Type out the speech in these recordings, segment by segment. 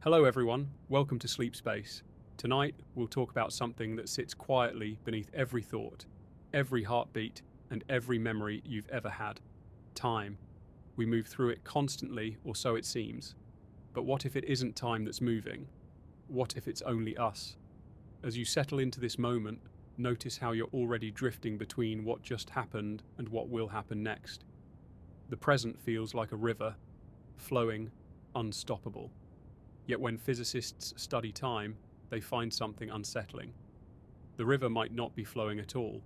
Hello everyone, welcome to Sleep Space. Tonight we'll talk about something that sits quietly beneath every thought, every heartbeat, and every memory you've ever had. Time. We move through it constantly, or so it seems. But what if it isn't time that's moving? What if it's only us? As you settle into this moment, notice how you're already drifting between what just happened and what will happen next. The present feels like a river, flowing, unstoppable. Yet when physicists study time, they find something unsettling. The river might not be flowing at all.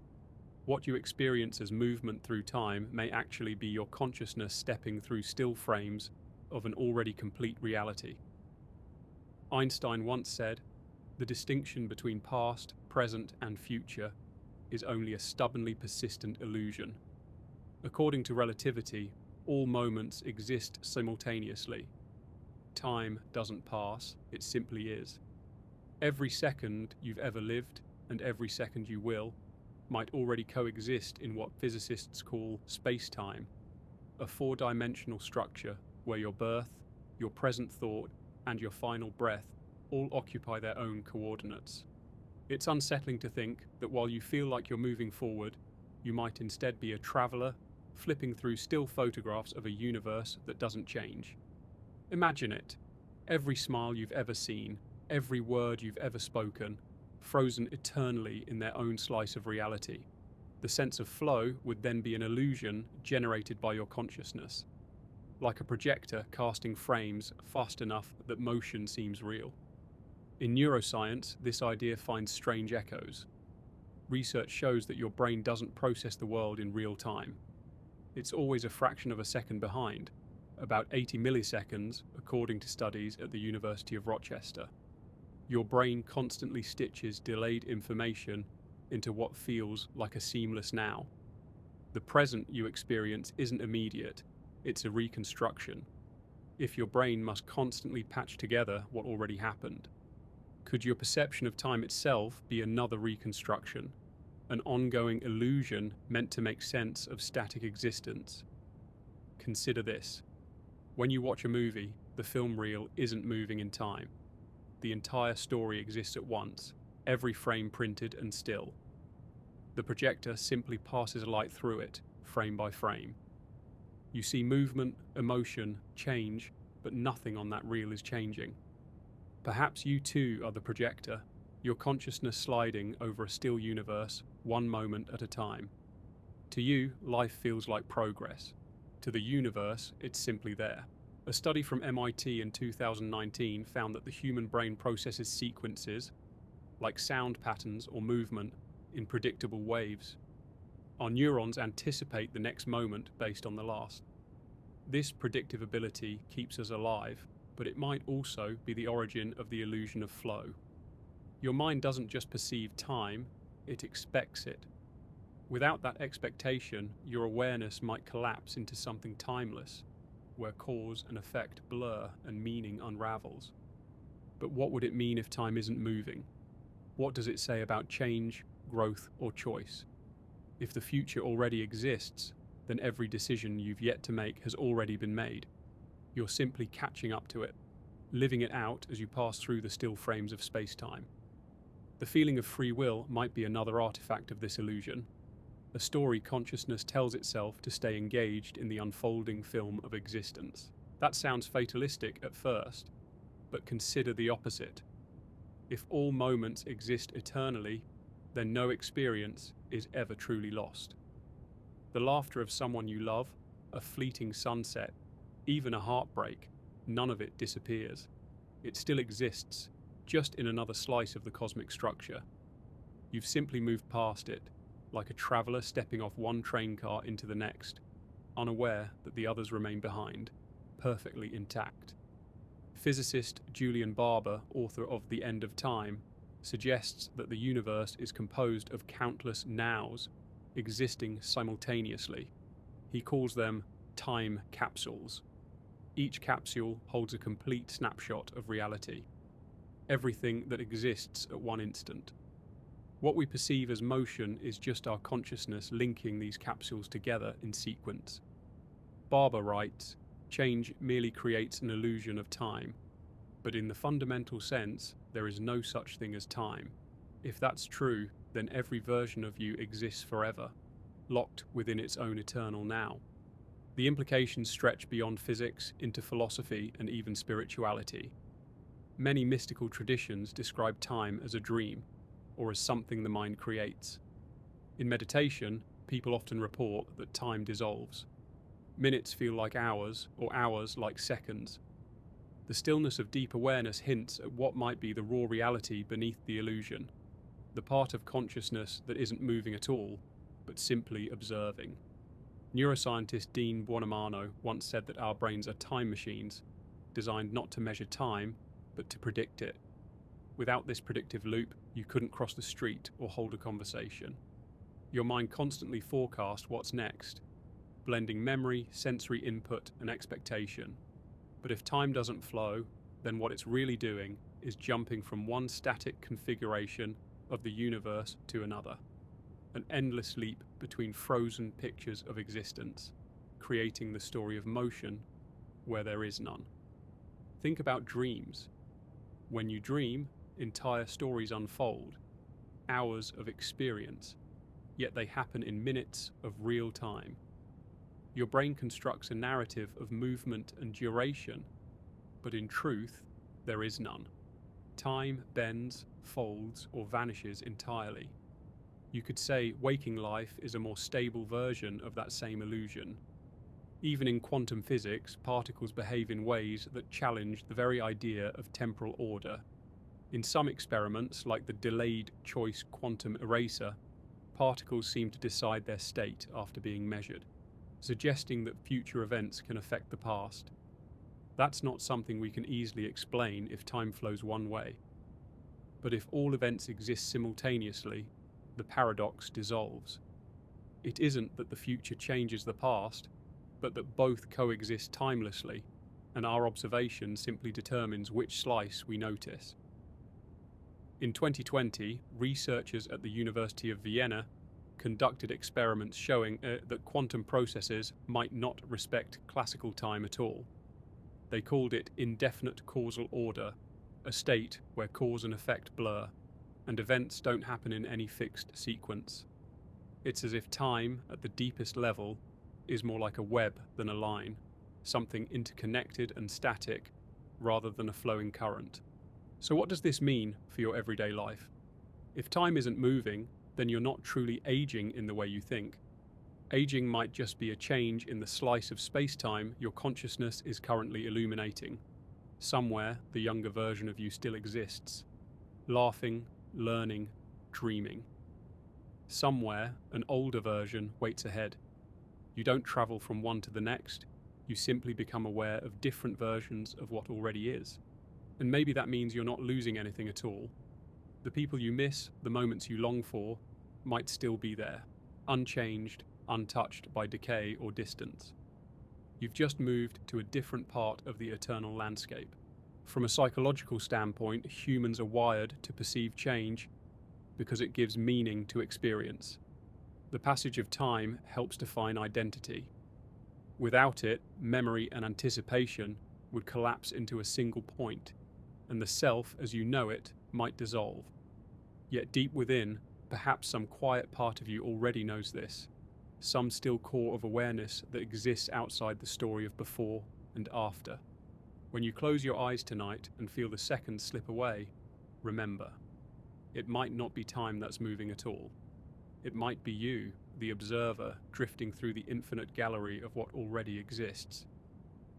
What you experience as movement through time may actually be your consciousness stepping through still frames of an already complete reality. Einstein once said, "The distinction between past, present, and future is only a stubbornly persistent illusion." According to relativity, all moments exist simultaneously. Time doesn't pass, it simply is. Every second you've ever lived, and every second you will, might already coexist in what physicists call space-time, a four-dimensional structure where your birth, your present thought, and your final breath all occupy their own coordinates. It's unsettling to think that while you feel like you're moving forward, you might instead be a traveler, flipping through still photographs of a universe that doesn't change. Imagine it. Every smile you've ever seen, every word you've ever spoken, frozen eternally in their own slice of reality. The sense of flow would then be an illusion generated by your consciousness, like a projector casting frames fast enough that motion seems real. In neuroscience, this idea finds strange echoes. Research shows that your brain doesn't process the world in real time. It's always a fraction of a second behind, about 80 milliseconds, according to studies at the University of Rochester. Your brain constantly stitches delayed information into what feels like a seamless now. The present you experience isn't immediate, it's a reconstruction. If your brain must constantly patch together what already happened, could your perception of time itself be another reconstruction, an ongoing illusion meant to make sense of static existence? Consider this. When you watch a movie, the film reel isn't moving in time. The entire story exists at once, every frame printed and still. The projector simply passes light through it, frame by frame. You see movement, emotion, change, but nothing on that reel is changing. Perhaps you too are the projector, your consciousness sliding over a still universe, one moment at a time. To you, life feels like progress. To the universe, it's simply there. A study from MIT in 2019 found that the human brain processes sequences, like sound patterns or movement, in predictable waves. Our neurons anticipate the next moment based on the last. This predictive ability keeps us alive, but it might also be the origin of the illusion of flow. Your mind doesn't just perceive time, it expects it. Without that expectation, your awareness might collapse into something timeless, where cause and effect blur and meaning unravels. But what would it mean if time isn't moving? What does it say about change, growth, or choice? If the future already exists, then every decision you've yet to make has already been made. You're simply catching up to it, living it out as you pass through the still frames of space-time. The feeling of free will might be another artifact of this illusion, a story consciousness tells itself to stay engaged in the unfolding film of existence. That sounds fatalistic at first, but consider the opposite. If all moments exist eternally, then no experience is ever truly lost. The laughter of someone you love, a fleeting sunset, even a heartbreak, none of it disappears. It still exists, just in another slice of the cosmic structure. You've simply moved past it, like a traveler stepping off one train car into the next, unaware that the others remain behind, perfectly intact. Physicist Julian Barber, author of The End of Time, suggests that the universe is composed of countless nows existing simultaneously. He calls them time capsules. Each capsule holds a complete snapshot of reality, everything that exists at one instant. What we perceive as motion is just our consciousness linking these capsules together in sequence. Barber writes, "Change merely creates an illusion of time, But in the fundamental sense, there is no such thing as time. If that's true, then every version of you exists forever, locked within its own eternal now. The implications stretch beyond physics into philosophy and even spirituality. Many mystical traditions describe time as a dream, or as something the mind creates. In meditation, people often report that time dissolves. Minutes feel like hours, or hours like seconds. The stillness of deep awareness hints at what might be the raw reality beneath the illusion, the part of consciousness that isn't moving at all, but simply observing. Neuroscientist Dean Buonamano once said that our brains are time machines, designed not to measure time, but to predict it. Without this predictive loop, you couldn't cross the street or hold a conversation. Your mind constantly forecasts what's next, blending memory, sensory input, and expectation. But if time doesn't flow, then what it's really doing is jumping from one static configuration of the universe to another. An endless leap between frozen pictures of existence, creating the story of motion where there is none. Think about dreams. When you dream, entire stories unfold, hours of experience, yet they happen in minutes of real time. Your brain constructs a narrative of movement and duration, but in truth, there is none. Time bends, folds, or vanishes entirely. You could say waking life is a more stable version of that same illusion. Even in quantum physics, particles behave in ways that challenge the very idea of temporal order. In some experiments, like the delayed choice quantum eraser, particles seem to decide their state after being measured, suggesting that future events can affect the past. That's not something we can easily explain if time flows one way. But if all events exist simultaneously, the paradox dissolves. It isn't that the future changes the past, but that both coexist timelessly, and our observation simply determines which slice we notice. In 2020, researchers at the University of Vienna conducted experiments showing that quantum processes might not respect classical time at all. They called it indefinite causal order, a state where cause and effect blur, and events don't happen in any fixed sequence. It's as if time, at the deepest level, is more like a web than a line, something interconnected and static, rather than a flowing current. So what does this mean for your everyday life? If time isn't moving, then you're not truly aging in the way you think. Aging might just be a change in the slice of space-time your consciousness is currently illuminating. Somewhere, the younger version of you still exists, laughing, learning, dreaming. Somewhere, an older version waits ahead. You don't travel from one to the next, you simply become aware of different versions of what already is. And maybe that means you're not losing anything at all. The people you miss, the moments you long for, might still be there, unchanged, untouched by decay or distance. You've just moved to a different part of the eternal landscape. From a psychological standpoint, humans are wired to perceive change because it gives meaning to experience. The passage of time helps define identity. Without it, memory and anticipation would collapse into a single point, and the self as you know it might dissolve. Yet deep within, perhaps some quiet part of you already knows this, some still core of awareness that exists outside the story of before and after. When you close your eyes tonight and feel the seconds slip away, remember, it might not be time that's moving at all. It might be you, the observer, drifting through the infinite gallery of what already exists,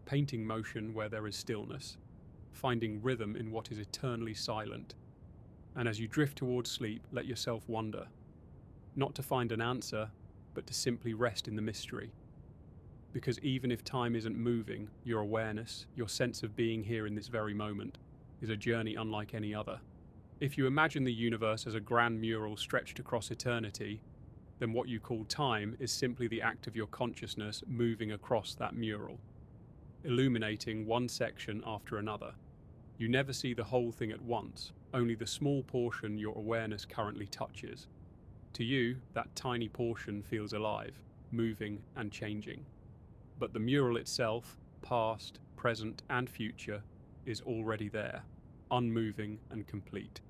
painting motion where there is stillness, finding rhythm in what is eternally silent. And as you drift towards sleep, let yourself wander, not to find an answer, but to simply rest in the mystery. Because even if time isn't moving, your awareness, your sense of being here in this very moment, is a journey unlike any other. If you imagine the universe as a grand mural stretched across eternity, then what you call time is simply the act of your consciousness moving across that mural, illuminating one section after another. You never see the whole thing at once, only the small portion your awareness currently touches. To you, that tiny portion feels alive, moving and changing. But the mural itself, past, present, and future, is already there, unmoving and complete.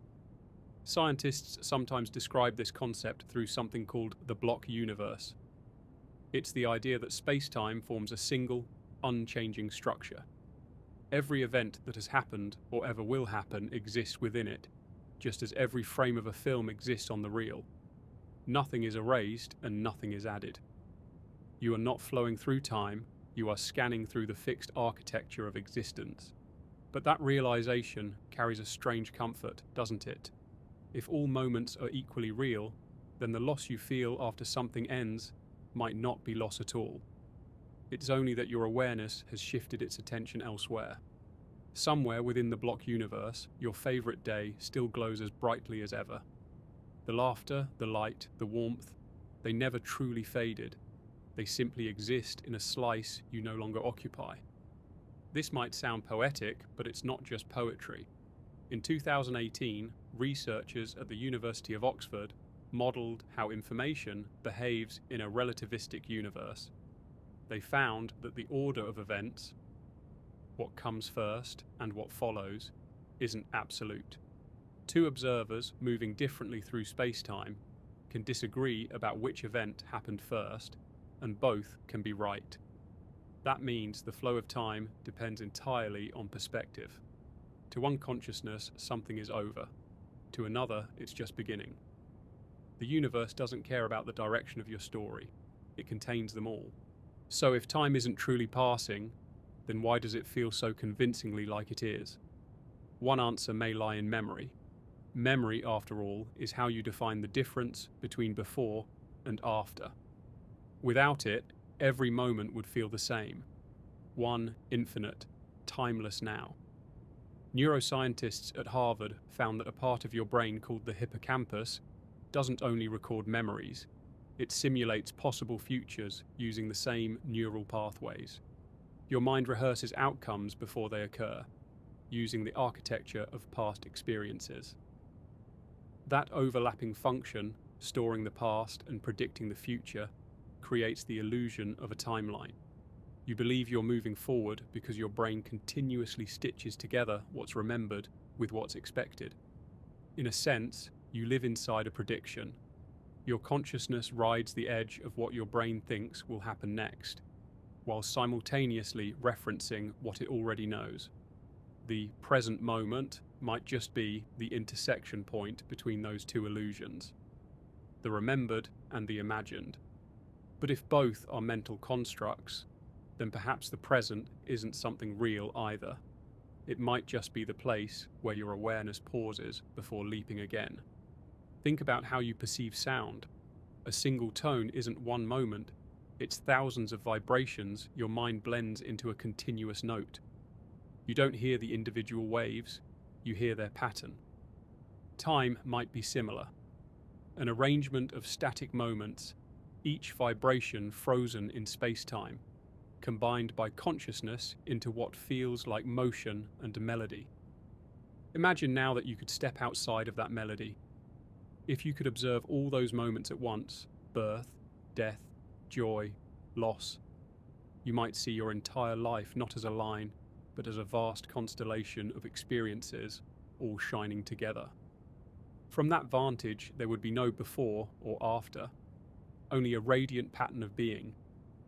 Scientists sometimes describe this concept through something called the block universe. It's the idea that space-time forms a single, unchanging structure. Every event that has happened or ever will happen exists within it, just as every frame of a film exists on the reel. Nothing is erased and nothing is added. You are not flowing through time, you are scanning through the fixed architecture of existence. But that realization carries a strange comfort, doesn't it? If all moments are equally real, then the loss you feel after something ends might not be loss at all. It's only that your awareness has shifted its attention elsewhere. Somewhere within the block universe, your favorite day still glows as brightly as ever. The laughter, the light, the warmth, they never truly faded. They simply exist in a slice you no longer occupy. This might sound poetic, but it's not just poetry. In 2018, researchers at the University of Oxford modelled how information behaves in a relativistic universe. They found that the order of events, what comes first and what follows, isn't absolute. Two observers moving differently through space-time can disagree about which event happened first, and both can be right. That means the flow of time depends entirely on perspective. To one consciousness, something is over. To another, it's just beginning. The universe doesn't care about the direction of your story. It contains them all. So if time isn't truly passing, then why does it feel so convincingly like it is? One answer may lie in memory. Memory, after all, is how you define the difference between before and after. Without it, every moment would feel the same. One infinite, timeless now. Neuroscientists at Harvard found that a part of your brain called the hippocampus doesn't only record memories, it simulates possible futures using the same neural pathways. Your mind rehearses outcomes before they occur, using the architecture of past experiences. That overlapping function, storing the past and predicting the future, creates the illusion of a timeline. You believe you're moving forward because your brain continuously stitches together what's remembered with what's expected. In a sense, you live inside a prediction. Your consciousness rides the edge of what your brain thinks will happen next, while simultaneously referencing what it already knows. The present moment might just be the intersection point between those two illusions, the remembered and the imagined. But if both are mental constructs, then perhaps the present isn't something real either. It might just be the place where your awareness pauses before leaping again. Think about how you perceive sound. A single tone isn't one moment, it's thousands of vibrations your mind blends into a continuous note. You don't hear the individual waves, you hear their pattern. Time might be similar. An arrangement of static moments, each vibration frozen in space-time, combined by consciousness into what feels like motion and melody. Imagine now that you could step outside of that melody. If you could observe all those moments at once, birth, death, joy, loss, you might see your entire life not as a line, but as a vast constellation of experiences, all shining together. From that vantage, there would be no before or after, only a radiant pattern of being.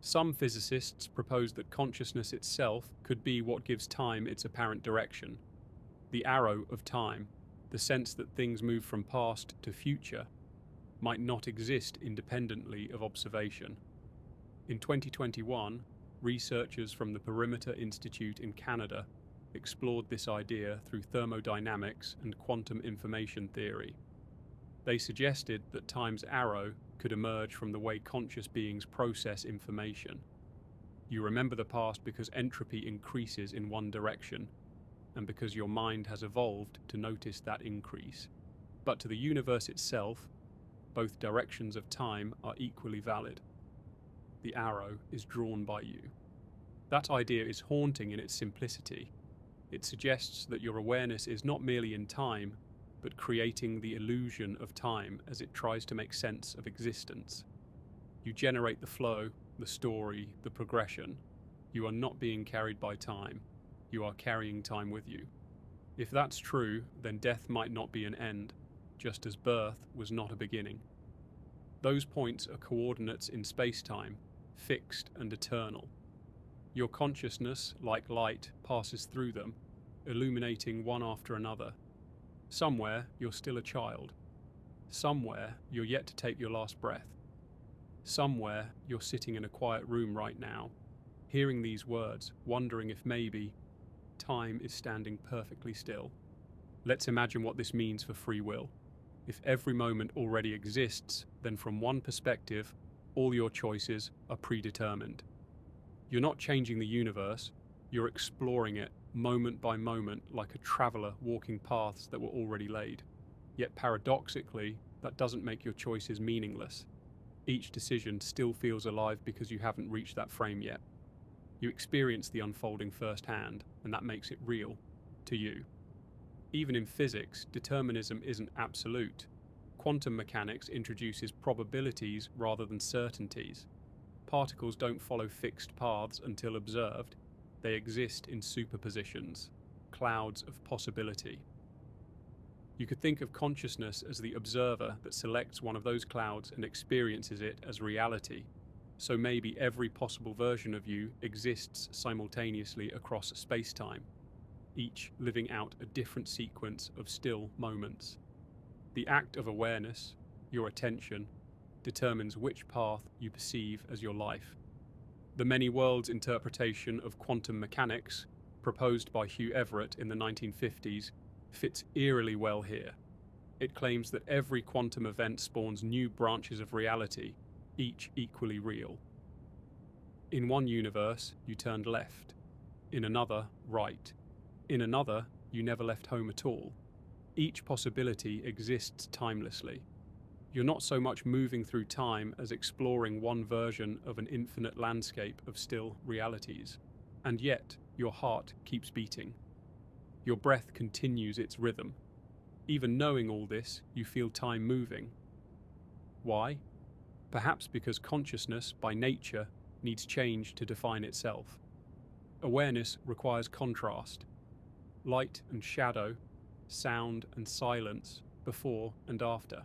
Some physicists propose that consciousness itself could be what gives time its apparent direction. The arrow of time, the sense that things move from past to future, might not exist independently of observation. In 2021, researchers from the Perimeter Institute in Canada explored this idea through thermodynamics and quantum information theory. They suggested that time's arrow could emerge from the way conscious beings process information. You remember the past because entropy increases in one direction, and because your mind has evolved to notice that increase. But to the universe itself, both directions of time are equally valid. The arrow is drawn by you. That idea is haunting in its simplicity. It suggests that your awareness is not merely in time, but creating the illusion of time as it tries to make sense of existence. You generate the flow, the story, the progression. You are not being carried by time. you are carrying time with you. If that's true, then death might not be an end, just as birth was not a beginning. Those points are coordinates in space-time, fixed and eternal. Your consciousness, like light, passes through them, illuminating one after another. Somewhere, you're still a child. Somewhere, you're yet to take your last breath. Somewhere, you're sitting in a quiet room right now, hearing these words, wondering if maybe time is standing perfectly still. Let's imagine what this means for free will. If every moment already exists, then from one perspective, all your choices are predetermined. You're not changing the universe, you're exploring it moment by moment like a traveler walking paths that were already laid. Yet paradoxically, that doesn't make your choices meaningless. Each decision still feels alive because you haven't reached that frame yet. You experience the unfolding firsthand, and that makes it real to you. Even in physics, determinism isn't absolute. Quantum mechanics introduces probabilities rather than certainties. Particles don't follow fixed paths until observed. They exist in superpositions, clouds of possibility. You could think of consciousness as the observer that selects one of those clouds and experiences it as reality. So maybe every possible version of you exists simultaneously across space-time, each living out a different sequence of still moments. The act of awareness, your attention, determines which path you perceive as your life. The many worlds interpretation of quantum mechanics, proposed by Hugh Everett in the 1950s, fits eerily well here. It claims that every quantum event spawns new branches of reality, each equally real. In one universe, you turned left. In another, right. In another, you never left home at all. Each possibility exists timelessly. You're not so much moving through time as exploring one version of an infinite landscape of still realities. And yet, your heart keeps beating. Your breath continues its rhythm. Even knowing all this, you feel time moving. Why? Perhaps because consciousness, by nature, needs change to define itself. Awareness requires contrast. Light and shadow, sound and silence, before and after.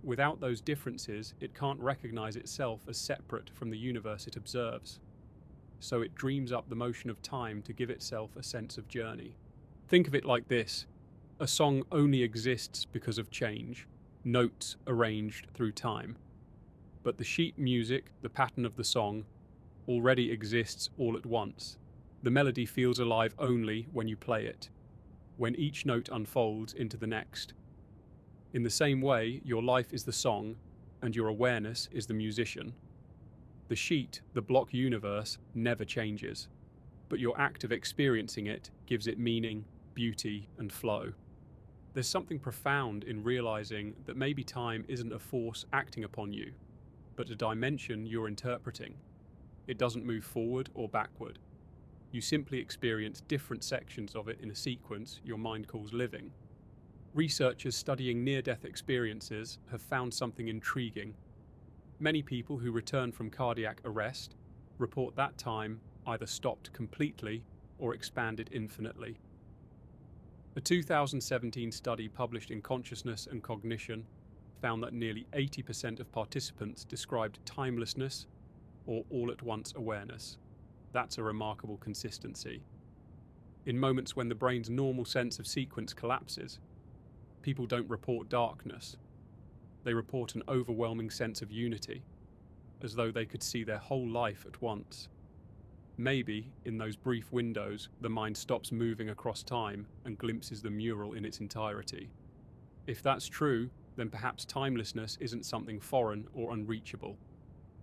Without those differences, it can't recognize itself as separate from the universe it observes. So it dreams up the motion of time to give itself a sense of journey. Think of it like this. A song only exists because of change, notes arranged through time. But the sheet music, the pattern of the song, already exists all at once. The melody feels alive only when you play it, when each note unfolds into the next. In the same way, your life is the song, and your awareness is the musician. The sheet, the block universe, never changes, but your act of experiencing it gives it meaning, beauty, and flow. There's something profound in realizing that maybe time isn't a force acting upon you, but a dimension you're interpreting. It doesn't move forward or backward. You simply experience different sections of it in a sequence your mind calls living. Researchers studying near-death experiences have found something intriguing. Many people who return from cardiac arrest report that time either stopped completely or expanded infinitely. A 2017 study published in Consciousness and Cognition found that nearly 80% of participants described timelessness or all-at-once awareness. That's a remarkable consistency. In moments when the brain's normal sense of sequence collapses, people don't report darkness. They report an overwhelming sense of unity, as though they could see their whole life at once. Maybe, in those brief windows, the mind stops moving across time and glimpses the mural in its entirety. If that's true, then perhaps timelessness isn't something foreign or unreachable.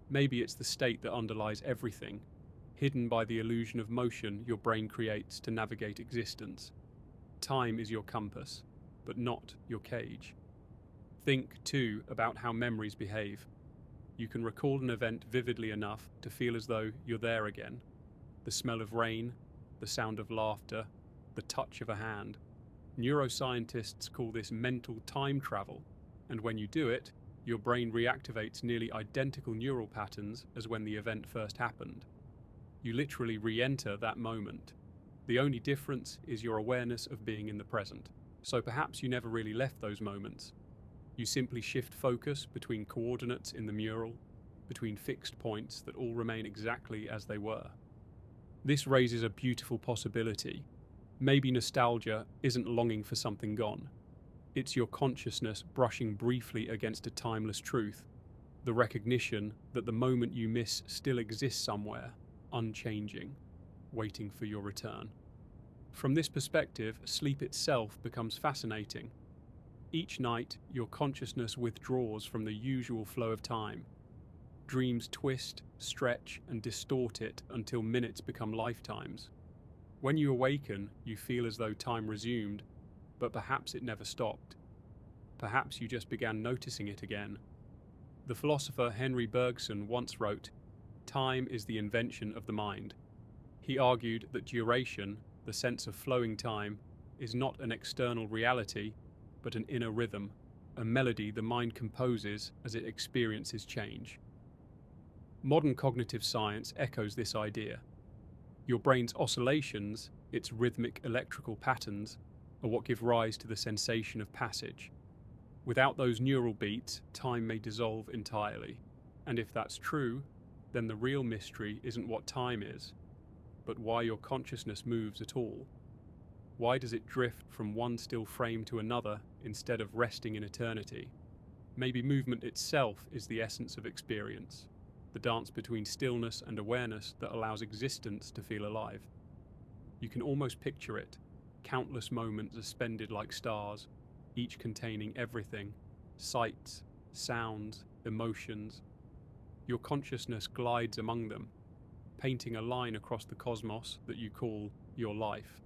Maybe it's the state that underlies everything, hidden by the illusion of motion your brain creates to navigate existence. Time is your compass, but not your cage. Think, too, about how memories behave. You can recall an event vividly enough to feel as though you're there again. The smell of rain, the sound of laughter, the touch of a hand. Neuroscientists call this mental time travel, and when you do it, your brain reactivates nearly identical neural patterns as when the event first happened. You literally re-enter that moment. The only difference is your awareness of being in the present. So perhaps you never really left those moments. You simply shift focus between coordinates in the mural, between fixed points that all remain exactly as they were. This raises a beautiful possibility. Maybe nostalgia isn't longing for something gone. It's your consciousness brushing briefly against a timeless truth, the recognition that the moment you miss still exists somewhere, unchanging, waiting for your return. From this perspective, sleep itself becomes fascinating. Each night, your consciousness withdraws from the usual flow of time. Dreams twist, stretch, and distort it until minutes become lifetimes. When you awaken, you feel as though time resumed, but perhaps it never stopped. Perhaps you just began noticing it again. The philosopher Henry Bergson once wrote, "Time is the invention of the mind." He argued that duration, the sense of flowing time, is not an external reality, but an inner rhythm, a melody the mind composes as it experiences change. Modern cognitive science echoes this idea. Your brain's oscillations, its rhythmic electrical patterns, are what give rise to the sensation of passage. Without those neural beats, time may dissolve entirely. And if that's true, then the real mystery isn't what time is, but why your consciousness moves at all. Why does it drift from one still frame to another instead of resting in eternity? Maybe movement itself is the essence of experience, the dance between stillness and awareness that allows existence to feel alive. You can almost picture it, countless moments suspended like stars, each containing everything, sights, sounds, emotions. Your consciousness glides among them, painting a line across the cosmos that you call your life.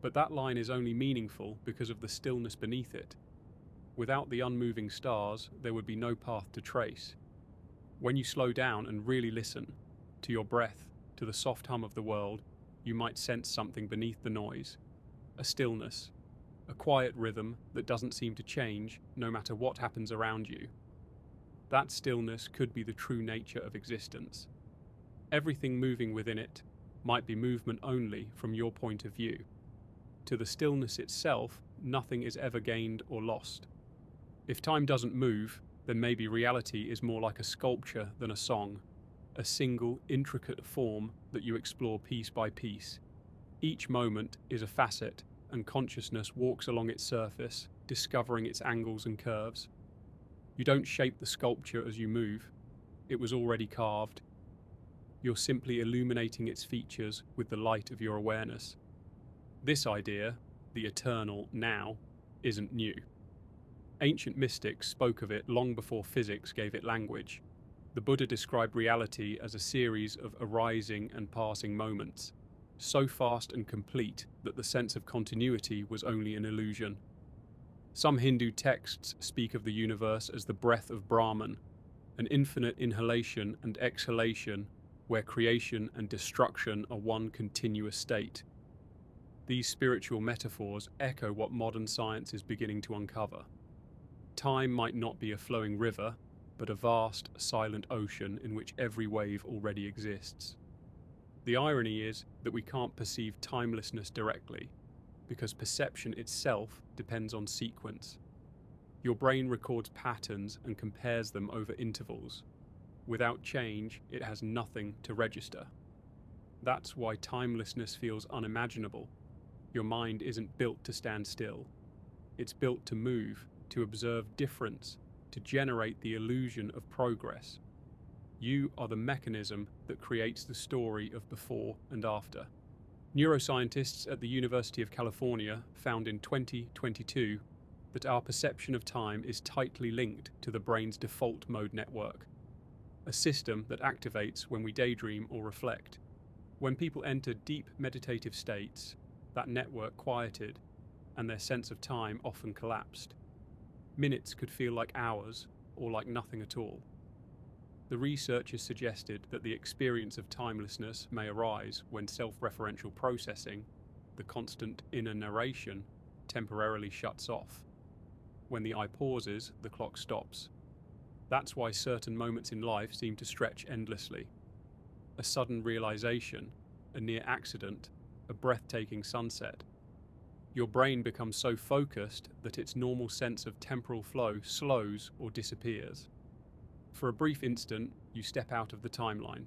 But that line is only meaningful because of the stillness beneath it. Without the unmoving stars, there would be no path to trace. When you slow down and really listen, to your breath, to the soft hum of the world, you might sense something beneath the noise. A stillness, a quiet rhythm that doesn't seem to change no matter what happens around you. That stillness could be the true nature of existence. Everything moving within it might be movement only from your point of view. To the stillness itself, nothing is ever gained or lost. If time doesn't move, then maybe reality is more like a sculpture than a song, a single, intricate form that you explore piece by piece. Each moment is a facet, and consciousness walks along its surface, discovering its angles and curves. You don't shape the sculpture as you move. It was already carved. You're simply illuminating its features with the light of your awareness. This idea, the eternal now, isn't new. Ancient mystics spoke of it long before physics gave it language. The Buddha described reality as a series of arising and passing moments, so fast and complete that the sense of continuity was only an illusion. Some Hindu texts speak of the universe as the breath of Brahman, an infinite inhalation and exhalation where creation and destruction are one continuous state. These spiritual metaphors echo what modern science is beginning to uncover. Time might not be a flowing river, but a vast, silent ocean in which every wave already exists. The irony is that we can't perceive timelessness directly, because perception itself depends on sequence. Your brain records patterns and compares them over intervals. Without change, it has nothing to register. That's why timelessness feels unimaginable. Your mind isn't built to stand still. It's built to move, to observe difference, to generate the illusion of progress. You are the mechanism that creates the story of before and after. Neuroscientists at the University of California found in 2022 that our perception of time is tightly linked to the brain's default mode network, a system that activates when we daydream or reflect. When people entered deep meditative states, that network quieted, and their sense of time often collapsed. Minutes could feel like hours, or like nothing at all. The researchers suggested that the experience of timelessness may arise when self-referential processing, the constant inner narration, temporarily shuts off. When the eye pauses, the clock stops. That's why certain moments in life seem to stretch endlessly. A sudden realization, a near accident, a breathtaking sunset. Your brain becomes so focused that its normal sense of temporal flow slows or disappears. For a brief instant, you step out of the timeline.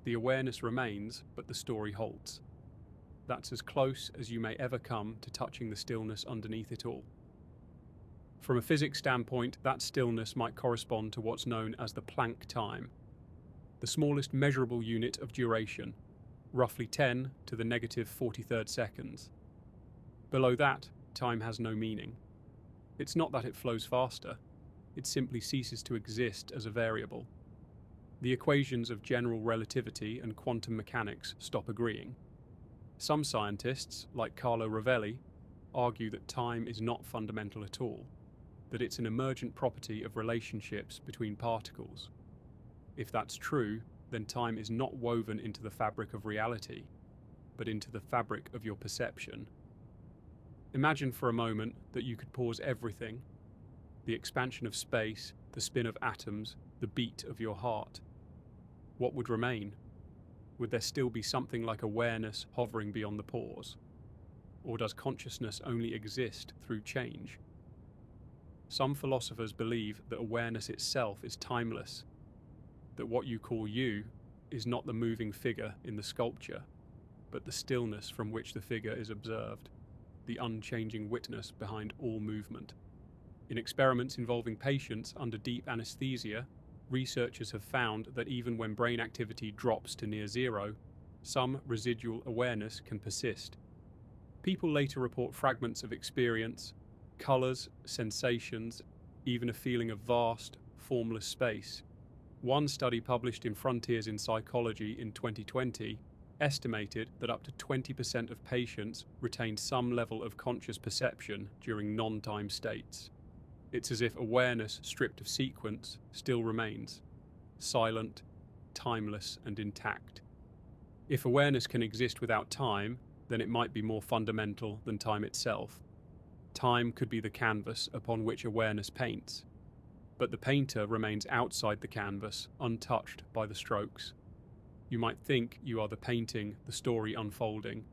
The awareness remains, but the story halts. That's as close as you may ever come to touching the stillness underneath it all. From a physics standpoint, that stillness might correspond to what's known as the Planck time, the smallest measurable unit of duration, roughly 10 to the negative 43rd seconds. Below that, time has no meaning. It's not that it flows faster, it simply ceases to exist as a variable. The equations of general relativity and quantum mechanics stop agreeing. Some scientists, like Carlo Rovelli, argue that time is not fundamental at all, that it's an emergent property of relationships between particles. If that's true, then time is not woven into the fabric of reality, but into the fabric of your perception. Imagine for a moment that you could pause everything: the expansion of space, the spin of atoms, the beat of your heart. What would remain? Would there still be something like awareness hovering beyond the pause? Or does consciousness only exist through change? Some philosophers believe that awareness itself is timeless, that what you call you is not the moving figure in the sculpture, but the stillness from which the figure is observed, the unchanging witness behind all movement. In experiments involving patients under deep anesthesia, researchers have found that even when brain activity drops to near zero, some residual awareness can persist. People later report fragments of experience, colours, sensations, even a feeling of vast, formless space. One study published in Frontiers in Psychology in 2020 estimated that up to 20% of patients retained some level of conscious perception during non-time states. It's as if awareness stripped of sequence still remains, silent, timeless, and intact. If awareness can exist without time, then it might be more fundamental than time itself. Time could be the canvas upon which awareness paints, but the painter remains outside the canvas, untouched by the strokes. You might think you are the painting, the story unfolding,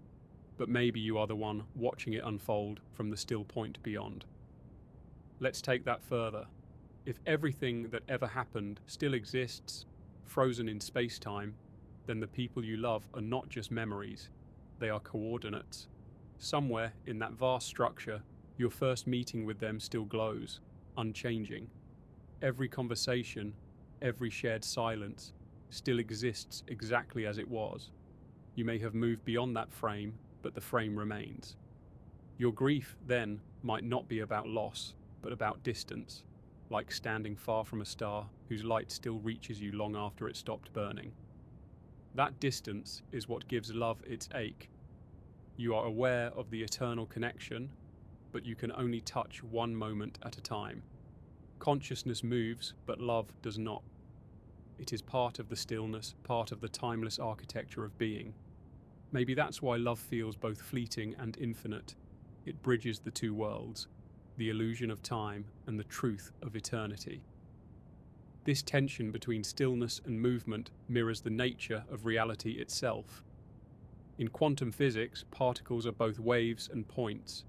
but maybe you are the one watching it unfold from the still point beyond. Let's take that further. If everything that ever happened still exists, frozen in space-time, then the people you love are not just memories, they are coordinates. Somewhere in that vast structure, your first meeting with them still glows, unchanging. Every conversation, every shared silence, still exists exactly as it was. You may have moved beyond that frame, but the frame remains. Your grief, then, might not be about loss, but about distance, like standing far from a star whose light still reaches you long after it stopped burning. That distance is what gives love its ache. You are aware of the eternal connection, but you can only touch one moment at a time. Consciousness moves, but love does not. It is part of the stillness, part of the timeless architecture of being. Maybe that's why love feels both fleeting and infinite. It bridges the two worlds, the illusion of time and the truth of eternity. This tension between stillness and movement mirrors the nature of reality itself. In quantum physics, particles are both waves and points,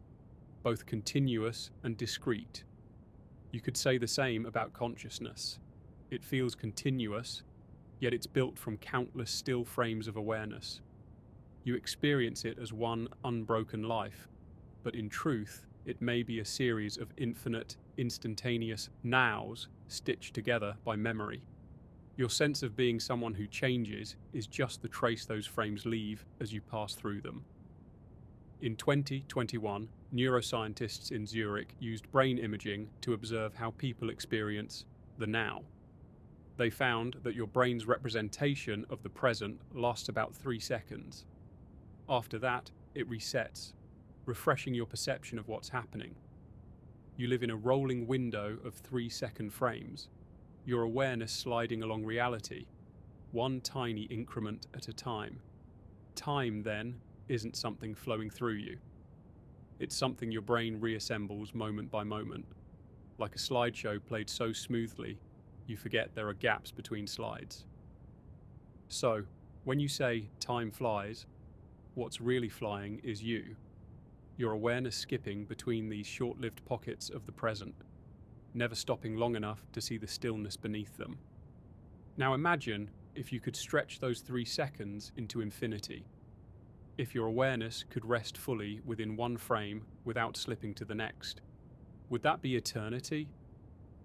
both continuous and discrete. You could say the same about consciousness. It feels continuous, yet it's built from countless still frames of awareness. You experience it as one unbroken life, but in truth, it may be a series of infinite, instantaneous nows stitched together by memory. Your sense of being someone who changes is just the trace those frames leave as you pass through them. In 2021, neuroscientists in Zurich used brain imaging to observe how people experience the now. They found that your brain's representation of the present lasts about 3 seconds. After that, it resets, refreshing your perception of what's happening. You live in a rolling window of 3-second frames, your awareness sliding along reality, one tiny increment at a time. Time, then, isn't something flowing through you. It's something your brain reassembles moment by moment, like a slideshow played so smoothly, you forget there are gaps between slides. So, when you say time flies, what's really flying is you, your awareness skipping between these short-lived pockets of the present, never stopping long enough to see the stillness beneath them. Now imagine if you could stretch those 3 seconds into infinity. If your awareness could rest fully within one frame without slipping to the next. Would that be eternity?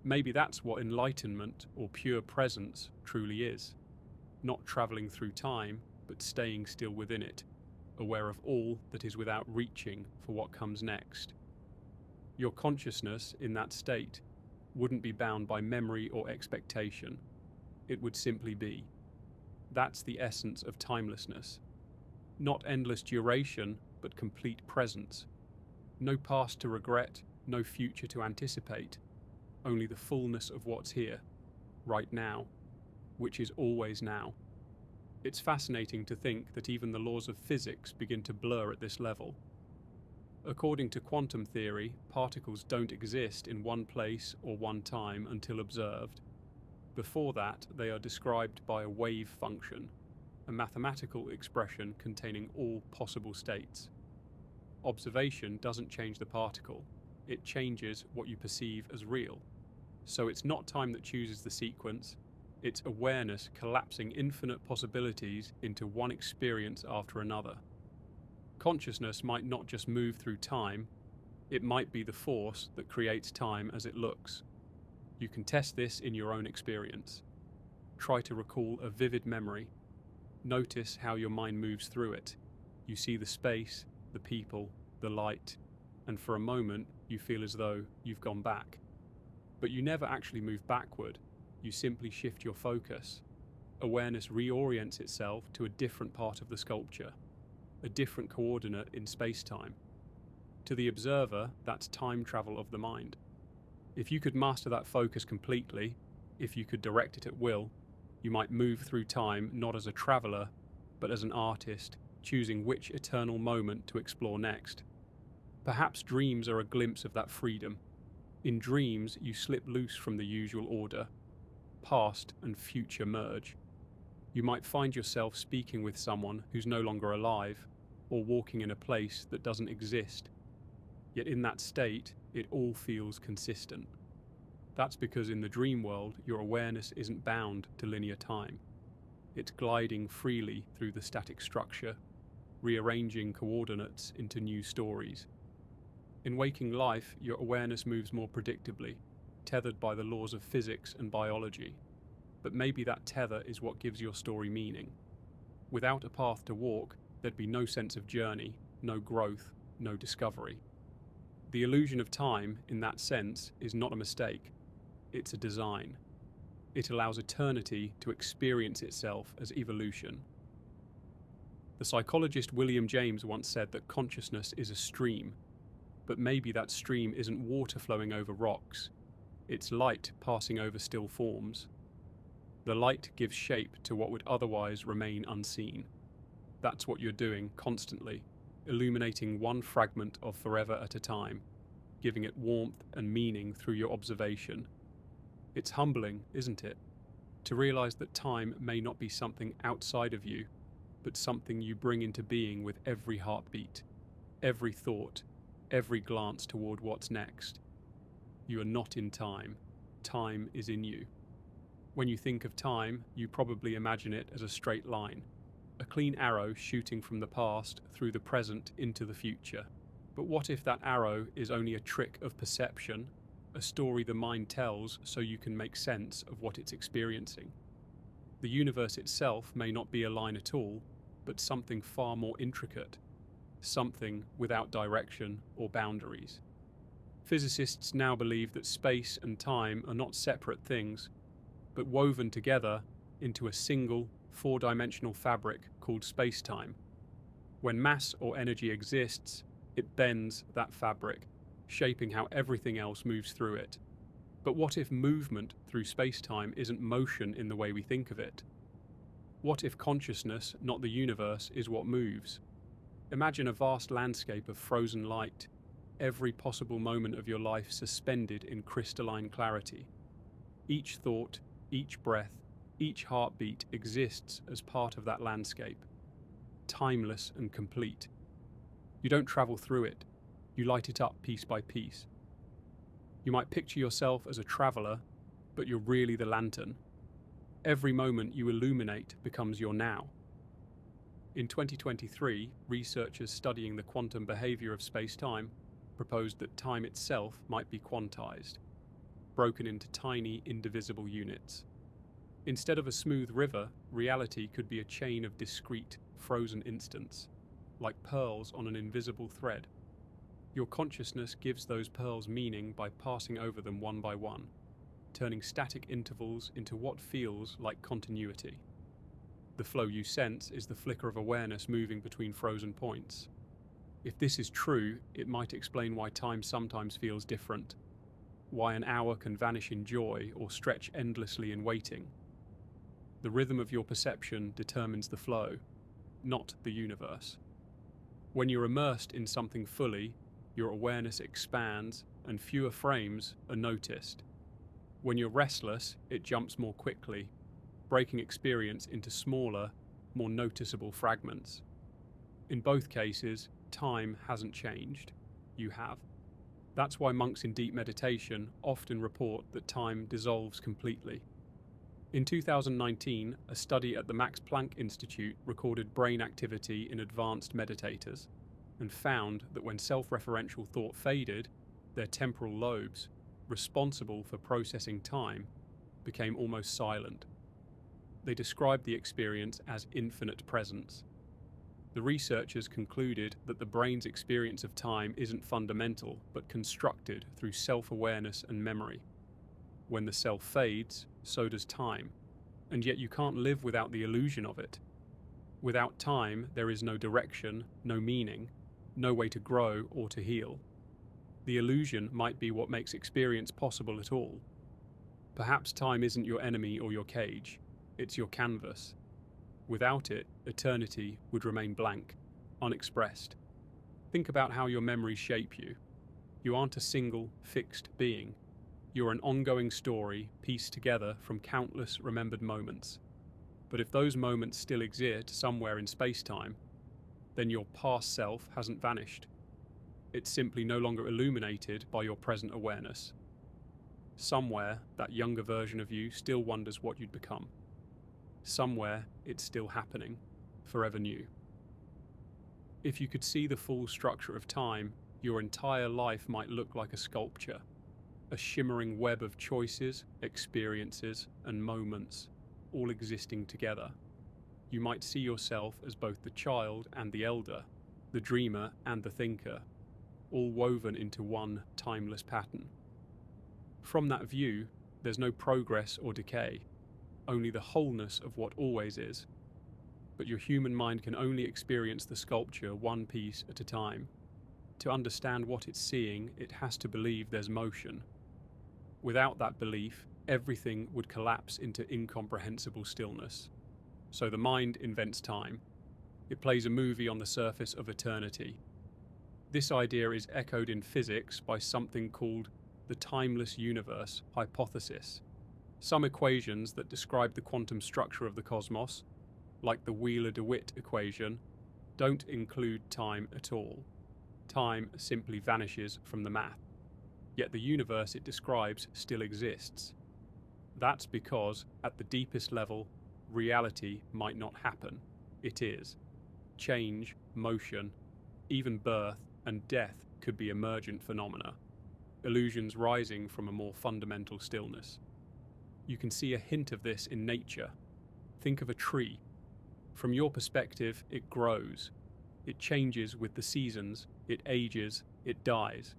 Maybe that's what enlightenment or pure presence truly is. Not traveling through time, but staying still within it, aware of all that is without reaching for what comes next. Your consciousness in that state wouldn't be bound by memory or expectation. It would simply be. That's the essence of timelessness. Not endless duration, but complete presence. No past to regret, no future to anticipate. Only the fullness of what's here, right now, which is always now. It's fascinating to think that even the laws of physics begin to blur at this level. According to quantum theory, particles don't exist in one place or one time until observed. Before that, they are described by a wave function, a mathematical expression containing all possible states. Observation doesn't change the particle, it changes what you perceive as real. So it's not time that chooses the sequence, it's awareness collapsing infinite possibilities into one experience after another. Consciousness might not just move through time, it might be the force that creates time as it looks. You can test this in your own experience. Try to recall a vivid memory. Notice how your mind moves through it. You see the space, the people, the light, and for a moment you feel as though you've gone back. But you never actually move backward, you simply shift your focus. Awareness reorients itself to a different part of the sculpture, a different coordinate in space-time. To the observer, that's time travel of the mind. If you could master that focus completely, if you could direct it at will, you might move through time not as a traveller, but as an artist, choosing which eternal moment to explore next. Perhaps dreams are a glimpse of that freedom. In dreams, you slip loose from the usual order. Past and future merge. You might find yourself speaking with someone who's no longer alive, or walking in a place that doesn't exist. Yet in that state, it all feels consistent. That's because in the dream world, your awareness isn't bound to linear time. It's gliding freely through the static structure, rearranging coordinates into new stories. In waking life, your awareness moves more predictably, tethered by the laws of physics and biology. But maybe that tether is what gives your story meaning. Without a path to walk, there'd be no sense of journey, no growth, no discovery. The illusion of time, in that sense, is not a mistake. It's a design. It allows eternity to experience itself as evolution. The psychologist William James once said that consciousness is a stream, but maybe that stream isn't water flowing over rocks. It's light passing over still forms. The light gives shape to what would otherwise remain unseen. That's what you're doing constantly, illuminating one fragment of forever at a time, giving it warmth and meaning through your observation. It's humbling, isn't it? To realize that time may not be something outside of you, but something you bring into being with every heartbeat, every thought, every glance toward what's next. You are not in time. Time is in you. When you think of time, you probably imagine it as a straight line, a clean arrow shooting from the past through the present into the future. But what if that arrow is only a trick of perception, a story the mind tells so you can make sense of what it's experiencing? The universe itself may not be a line at all, but something far more intricate, something without direction or boundaries. Physicists now believe that space and time are not separate things, but woven together into a single, four-dimensional fabric called space-time. When mass or energy exists, it bends that fabric, shaping how everything else moves through it. But what if movement through space-time isn't motion in the way we think of it? What if consciousness, not the universe, is what moves? Imagine a vast landscape of frozen light, every possible moment of your life suspended in crystalline clarity. Each thought, each breath, each heartbeat exists as part of that landscape. timeless and complete. You don't travel through it, you light it up piece by piece. You might picture yourself as a traveler, but you're really the lantern. Every moment you illuminate becomes your now. In 2023, researchers studying the quantum behavior of space-time proposed that time itself might be quantized, broken into tiny, indivisible units. Instead of a smooth river, reality could be a chain of discrete, frozen instants, like pearls on an invisible thread. Your consciousness gives those pearls meaning by passing over them one by one, turning static intervals into what feels like continuity. The flow you sense is the flicker of awareness moving between frozen points. If this is true, it might explain why time sometimes feels different, why an hour can vanish in joy or stretch endlessly in waiting. The rhythm of your perception determines the flow, not the universe. When you're immersed in something fully, your awareness expands and fewer frames are noticed. When you're restless, it jumps more quickly, breaking experience into smaller, more noticeable fragments. In both cases, time hasn't changed. You have. That's why monks in deep meditation often report that time dissolves completely. In 2019, a study at the Max Planck Institute recorded brain activity in advanced meditators and found that when self-referential thought faded, their temporal lobes, responsible for processing time, became almost silent. They described the experience as infinite presence. The researchers concluded that the brain's experience of time isn't fundamental, but constructed through self-awareness and memory. When the self fades, so does time, and yet you can't live without the illusion of it. Without time, there is no direction, no meaning, no way to grow or to heal. The illusion might be what makes experience possible at all. Perhaps time isn't your enemy or your cage, it's your canvas. Without it, eternity would remain blank, unexpressed. Think about how your memories shape you. You aren't a single, fixed being. You're an ongoing story pieced together from countless remembered moments. But if those moments still exist somewhere in space-time, then your past self hasn't vanished. It's simply no longer illuminated by your present awareness. Somewhere, that younger version of you still wonders what you'd become. Somewhere, it's still happening, forever new. If you could see the full structure of time, your entire life might look like a sculpture, a shimmering web of choices, experiences, and moments, all existing together. You might see yourself as both the child and the elder, the dreamer and the thinker, all woven into one timeless pattern. From that view, there's no progress or decay, only the wholeness of what always is. But your human mind can only experience the sculpture one piece at a time. To understand what it's seeing, it has to believe there's motion. Without that belief, everything would collapse into incomprehensible stillness. So the mind invents time. It plays a movie on the surface of eternity. This idea is echoed in physics by something called the timeless universe hypothesis. Some equations that describe the quantum structure of the cosmos, like the Wheeler-DeWitt equation, don't include time at all. Time simply vanishes from the math. Yet the universe it describes still exists. That's because, at the deepest level, reality might not happen. It is. Change, motion, even birth and death could be emergent phenomena, illusions rising from a more fundamental stillness. You can see a hint of this in nature. Think of a tree. From your perspective, it grows. It changes with the seasons, it ages, it dies.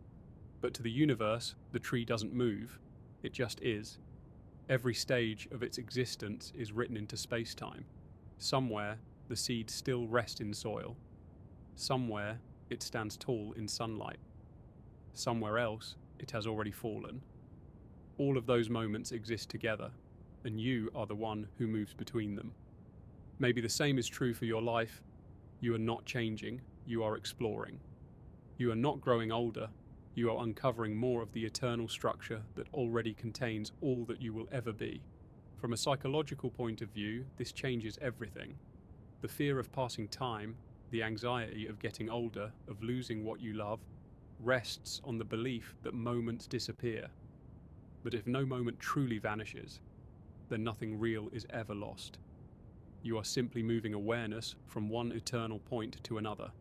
But to the universe, the tree doesn't move, it just is. Every stage of its existence is written into space-time. Somewhere, the seeds still rest in soil. Somewhere, it stands tall in sunlight. Somewhere else, it has already fallen. All of those moments exist together, and you are the one who moves between them. Maybe the same is true for your life. You are not changing, you are exploring. You are not growing older, you are uncovering more of the eternal structure that already contains all that you will ever be. From a psychological point of view, this changes everything. The fear of passing time, the anxiety of getting older, of losing what you love, rests on the belief that moments disappear. But if no moment truly vanishes, then nothing real is ever lost. You are simply moving awareness from one eternal point to another.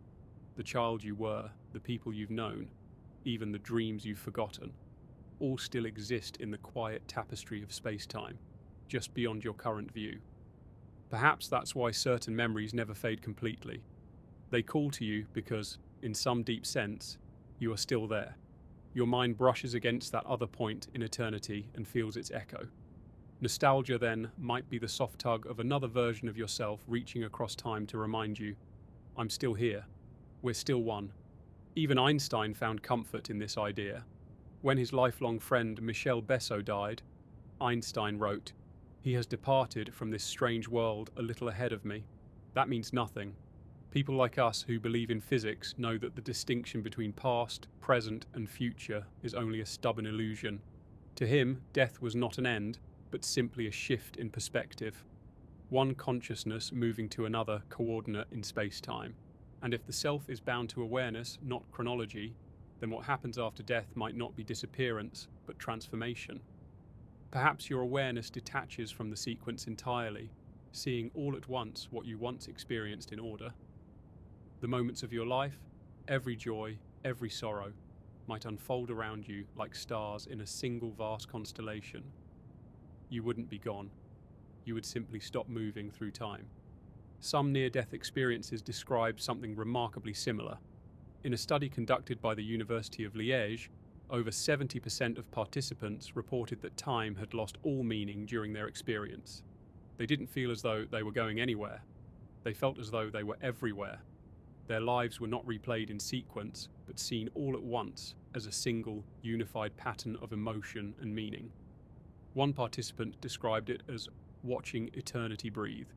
The child you were, the people you've known, even the dreams you've forgotten, all still exist in the quiet tapestry of space-time, just beyond your current view. Perhaps that's why certain memories never fade completely. They call to you because, in some deep sense, you are still there. Your mind brushes against that other point in eternity and feels its echo. Nostalgia, then, might be the soft tug of another version of yourself reaching across time to remind you, I'm still here. We're still one. Even Einstein found comfort in this idea. When his lifelong friend Michel Besso died, Einstein wrote, "He has departed from this strange world a little ahead of me. That means nothing. People like us who believe in physics know that the distinction between past, present, and future is only a stubborn illusion. To him, death was not an end, but simply a shift in perspective. One consciousness moving to another coordinate in space-time. And if the self is bound to awareness, not chronology, then what happens after death might not be disappearance, but transformation. Perhaps your awareness detaches from the sequence entirely, seeing all at once what you once experienced in order. The moments of your life, every joy, every sorrow, might unfold around you like stars in a single vast constellation. You wouldn't be gone. You would simply stop moving through time. Some near-death experiences describe something remarkably similar. In a study conducted by the University of Liège, over 70% of participants reported that time had lost all meaning during their experience. They didn't feel as though they were going anywhere. They felt as though they were everywhere. Their lives were not replayed in sequence, but seen all at once as a single, unified pattern of emotion and meaning. One participant described it as watching eternity breathe.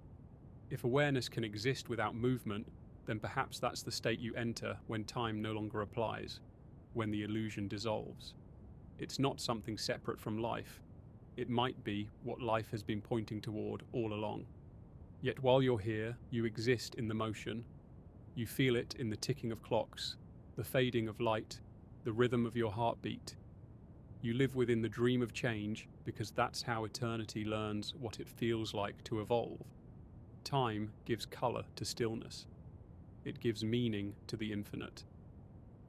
If awareness can exist without movement, then perhaps that's the state you enter when time no longer applies, when the illusion dissolves. It's not something separate from life. It might be what life has been pointing toward all along. Yet while you're here, you exist in the motion. You feel it in the ticking of clocks, the fading of light, the rhythm of your heartbeat. You live within the dream of change because that's how eternity learns what it feels like to evolve. Time gives color to stillness. It gives meaning to the infinite.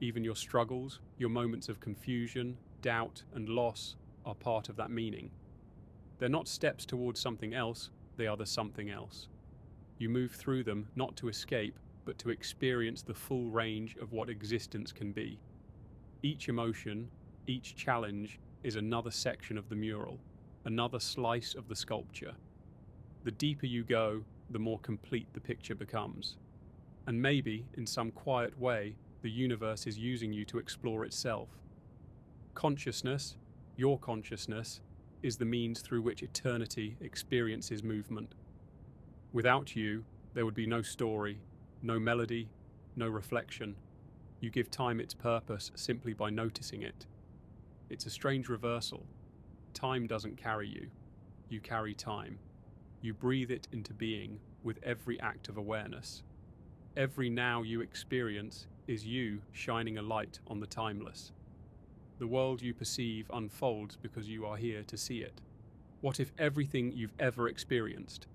Even your struggles, your moments of confusion, doubt, and loss are part of that meaning. They're not steps towards something else, they are the something else. You move through them not to escape, but to experience the full range of what existence can be. Each emotion, each challenge is another section of the mural, another slice of the sculpture. The deeper you go, the more complete the picture becomes. And maybe, in some quiet way, the universe is using you to explore itself. Consciousness, your consciousness, is the means through which eternity experiences movement. Without you, there would be no story, no melody, no reflection. You give time its purpose simply by noticing it. It's a strange reversal. Time doesn't carry you. You carry time. You breathe it into being with every act of awareness. Every now you experience is you shining a light on the timeless. The world you perceive unfolds because you are here to see it. What if everything you've ever experienced,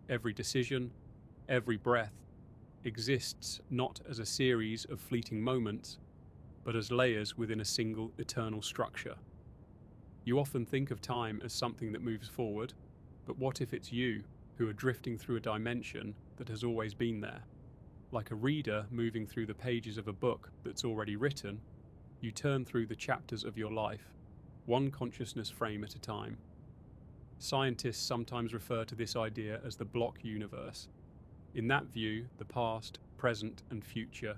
every decision, every breath, exists not as a series of fleeting moments, but as layers within a single eternal structure? You often think of time as something that moves forward, but what if it's you who are drifting through a dimension that has always been there? Like a reader moving through the pages of a book that's already written, you turn through the chapters of your life, one consciousness frame at a time. Scientists sometimes refer to this idea as the block universe. In that view, the past, present, and future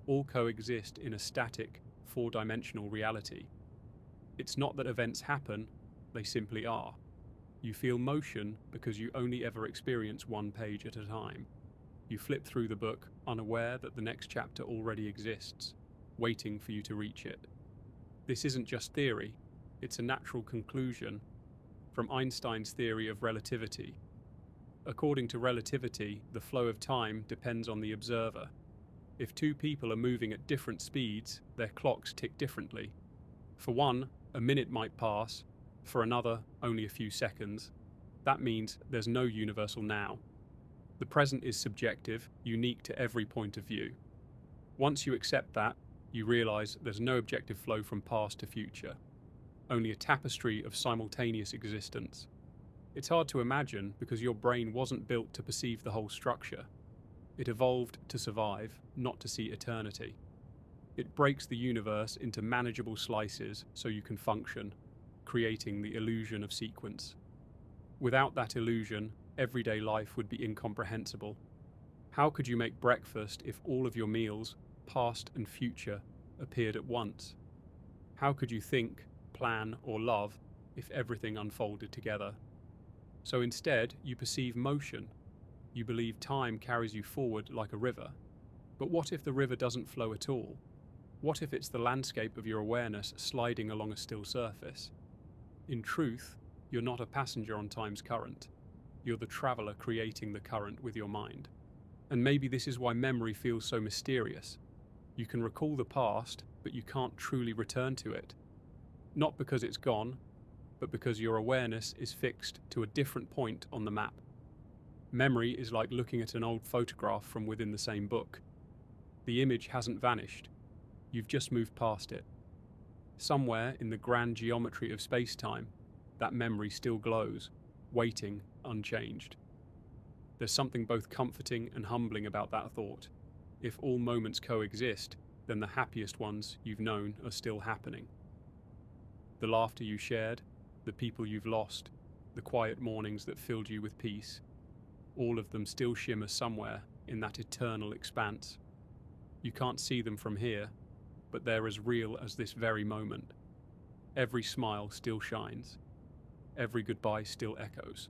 all coexist in a static, four-dimensional reality. It's not that events happen, they simply are. You feel motion because you only ever experience one page at a time. You flip through the book, unaware that the next chapter already exists, waiting for you to reach it. This isn't just theory, it's a natural conclusion from Einstein's theory of relativity. According to relativity, the flow of time depends on the observer. If two people are moving at different speeds, their clocks tick differently. For one, a minute might pass, for another, only a few seconds. That means there's no universal now. The present is subjective, unique to every point of view. Once you accept that, you realize there's no objective flow from past to future, only a tapestry of simultaneous existence. It's hard to imagine because your brain wasn't built to perceive the whole structure. It evolved to survive, not to see eternity. It breaks the universe into manageable slices so you can function, creating the illusion of sequence. Without that illusion, everyday life would be incomprehensible. How could you make breakfast if all of your meals, past and future, appeared at once? How could you think, plan, or love if everything unfolded together? So instead, you perceive motion. You believe time carries you forward like a river. But what if the river doesn't flow at all? What if it's the landscape of your awareness sliding along a still surface? In truth, you're not a passenger on time's current. You're the traveler creating the current with your mind. And maybe this is why memory feels so mysterious. You can recall the past, but you can't truly return to it. Not because it's gone, but because your awareness is fixed to a different point on the map. Memory is like looking at an old photograph from within the same book. The image hasn't vanished. You've just moved past it. Somewhere in the grand geometry of space-time, that memory still glows, waiting unchanged. There's something both comforting and humbling about that thought. If all moments coexist, then the happiest ones you've known are still happening. The laughter you shared, the people you've lost, the quiet mornings that filled you with peace, all of them still shimmer somewhere in that eternal expanse. You can't see them from here, but they're as real as this very moment. Every smile still shines. Every goodbye still echoes.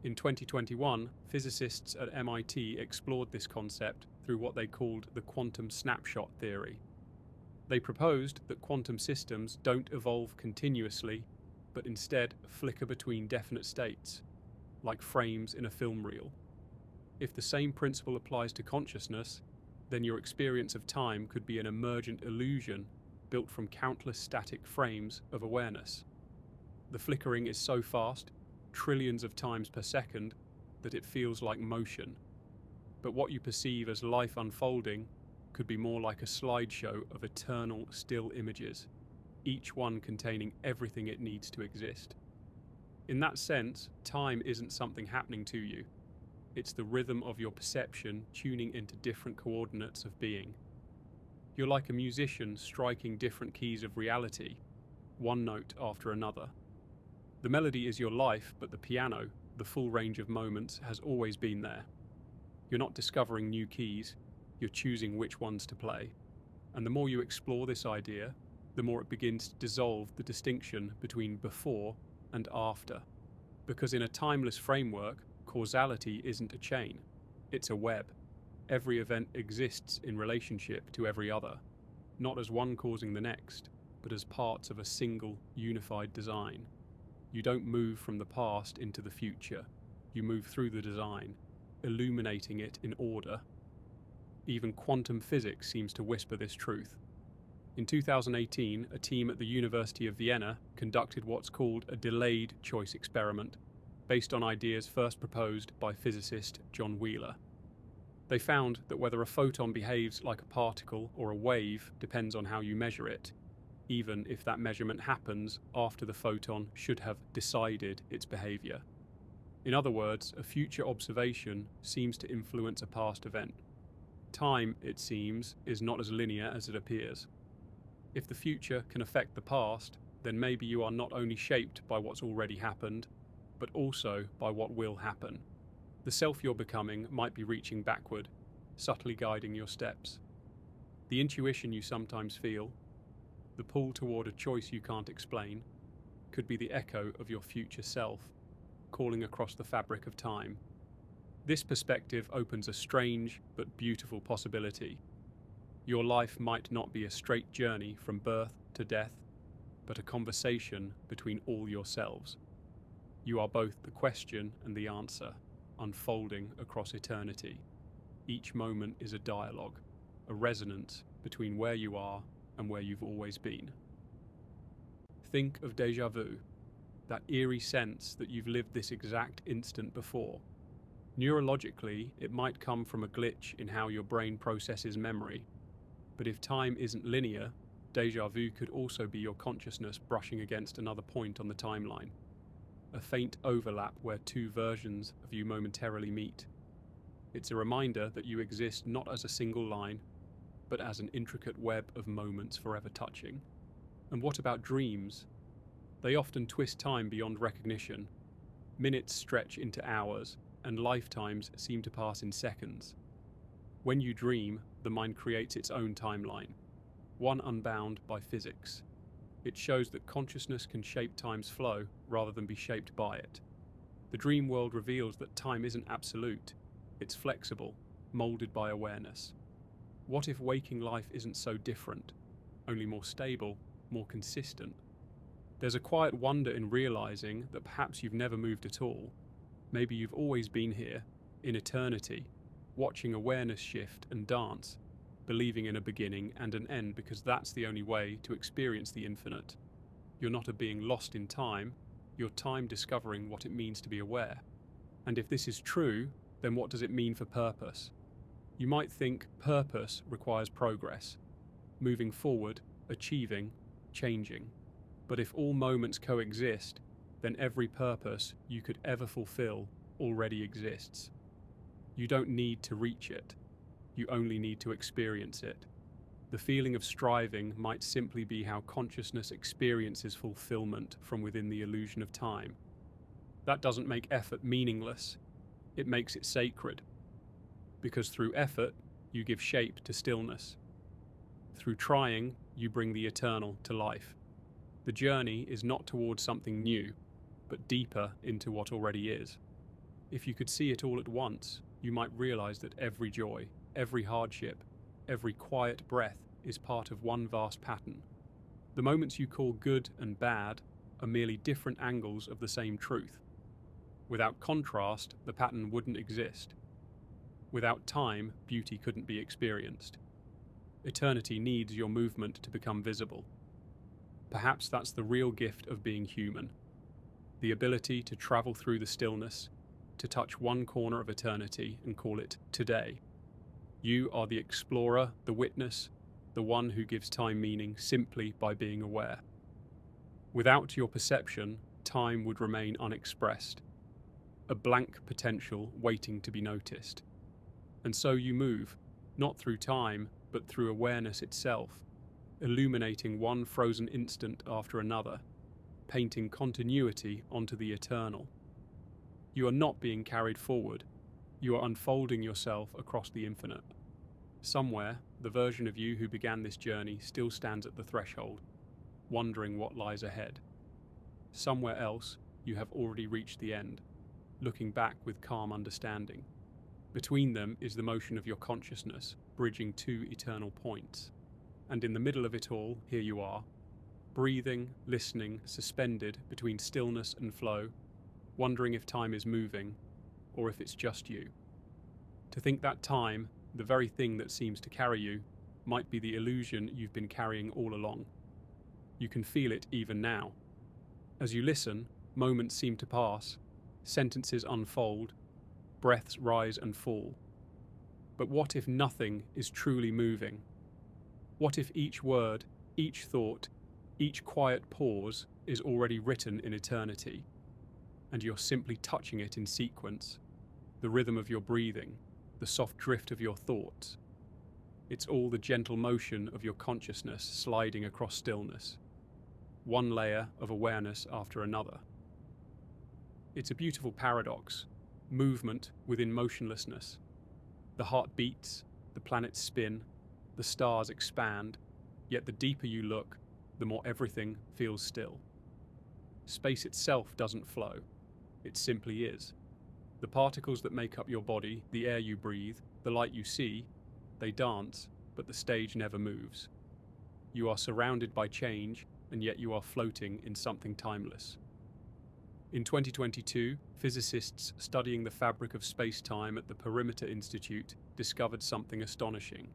In 2021, physicists at MIT explored this concept through what they called the quantum snapshot theory. They proposed that quantum systems don't evolve continuously, but instead flicker between definite states, like frames in a film reel. If the same principle applies to consciousness, then your experience of time could be an emergent illusion built from countless static frames of awareness. The flickering is so fast, trillions of times per second, that it feels like motion. But what you perceive as life unfolding could be more like a slideshow of eternal still images, each one containing everything it needs to exist. In that sense, time isn't something happening to you. It's the rhythm of your perception tuning into different coordinates of being. You're like a musician striking different keys of reality, one note after another. The melody is your life, but the piano, the full range of moments, has always been there. You're not discovering new keys, you're choosing which ones to play. And the more you explore this idea, the more it begins to dissolve the distinction between before and after. Because in a timeless framework, causality isn't a chain, it's a web. Every event exists in relationship to every other, not as one causing the next, but as parts of a single, unified design. You don't move from the past into the future, you move through the design, illuminating it in order. Even quantum physics seems to whisper this truth. In 2018, a team at the University of Vienna conducted what's called a delayed choice experiment, based on ideas first proposed by physicist John Wheeler. They found that whether a photon behaves like a particle or a wave depends on how you measure it, even if that measurement happens after the photon should have decided its behavior. In other words, a future observation seems to influence a past event. Time, it seems, is not as linear as it appears. If the future can affect the past, then maybe you are not only shaped by what's already happened, but also by what will happen. The self you're becoming might be reaching backward, subtly guiding your steps. The intuition you sometimes feel, the pull toward a choice you can't explain, could be the echo of your future self, calling across the fabric of time. This perspective opens a strange but beautiful possibility. Your life might not be a straight journey from birth to death, but a conversation between all yourselves. You are both the question and the answer, unfolding across eternity. Each moment is a dialogue, a resonance between where you are and where you've always been. Think of déjà vu, that eerie sense that you've lived this exact instant before. Neurologically, it might come from a glitch in how your brain processes memory. But if time isn't linear, déjà vu could also be your consciousness brushing against another point on the timeline. A faint overlap where two versions of you momentarily meet. It's a reminder that you exist not as a single line, but as an intricate web of moments forever touching. And what about dreams? They often twist time beyond recognition. Minutes stretch into hours, and lifetimes seem to pass in seconds. When you dream, the mind creates its own timeline, one unbound by physics. It shows that consciousness can shape time's flow rather than be shaped by it. The dream world reveals that time isn't absolute, it's flexible, molded by awareness. What if waking life isn't so different, only more stable, more consistent? There's a quiet wonder in realizing that perhaps you've never moved at all. Maybe you've always been here, in eternity, watching awareness shift and dance, believing in a beginning and an end because that's the only way to experience the infinite. You're not a being lost in time, you're time discovering what it means to be aware. And if this is true, then what does it mean for purpose? You might think purpose requires progress, moving forward, achieving, changing. But if all moments coexist, then every purpose you could ever fulfill already exists. You don't need to reach it. You only need to experience it. The feeling of striving might simply be how consciousness experiences fulfillment from within the illusion of time. That doesn't make effort meaningless. It makes it sacred. Because through effort, you give shape to stillness. Through trying, you bring the eternal to life. The journey is not towards something new, but deeper into what already is. If you could see it all at once, you might realize that every joy, every hardship, every quiet breath is part of one vast pattern. The moments you call good and bad are merely different angles of the same truth. Without contrast, the pattern wouldn't exist. Without time, beauty couldn't be experienced. Eternity needs your movement to become visible. Perhaps that's the real gift of being human. The ability to travel through the stillness, to touch one corner of eternity and call it today. You are the explorer, the witness, the one who gives time meaning simply by being aware. Without your perception, time would remain unexpressed, a blank potential waiting to be noticed. And so you move, not through time, but through awareness itself, illuminating one frozen instant after another, painting continuity onto the eternal. You are not being carried forward, you are unfolding yourself across the infinite. Somewhere, the version of you who began this journey still stands at the threshold, wondering what lies ahead. Somewhere else, you have already reached the end, looking back with calm understanding. Between them is the motion of your consciousness, bridging two eternal points. And in the middle of it all, here you are, breathing, listening, suspended between stillness and flow, wondering if time is moving, or if it's just you. To think that time, the very thing that seems to carry you, might be the illusion you've been carrying all along. You can feel it even now. As you listen, moments seem to pass, sentences unfold, breaths rise and fall. But what if nothing is truly moving? What if each word, each thought, each quiet pause is already written in eternity, and you're simply touching it in sequence, the rhythm of your breathing, the soft drift of your thoughts. It's all the gentle motion of your consciousness sliding across stillness, one layer of awareness after another. It's a beautiful paradox, movement within motionlessness. The heart beats, the planets spin, the stars expand, yet the deeper you look, the more everything feels still. Space itself doesn't flow, it simply is. The particles that make up your body, the air you breathe, the light you see, they dance, but the stage never moves. You are surrounded by change, and yet you are floating in something timeless. In 2022, physicists studying the fabric of space-time at the Perimeter Institute discovered something astonishing.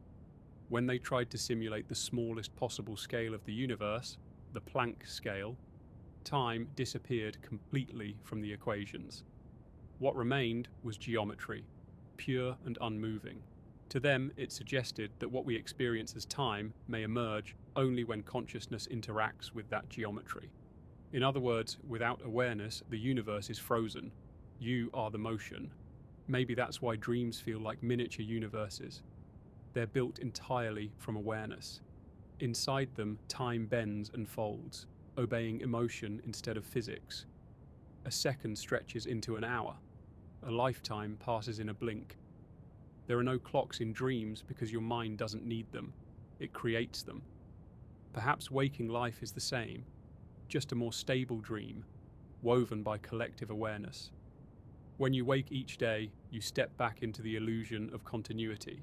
When they tried to simulate the smallest possible scale of the universe, the Planck scale, time disappeared completely from the equations. What remained was geometry, pure and unmoving. To them, it suggested that what we experience as time may emerge only when consciousness interacts with that geometry. In other words, without awareness, the universe is frozen. You are the motion. Maybe that's why dreams feel like miniature universes. They're built entirely from awareness. Inside them, time bends and folds, obeying emotion instead of physics. A second stretches into an hour. A lifetime passes in a blink. There are no clocks in dreams because your mind doesn't need them. It creates them. Perhaps waking life is the same, just a more stable dream, woven by collective awareness. When you wake each day, you step back into the illusion of continuity.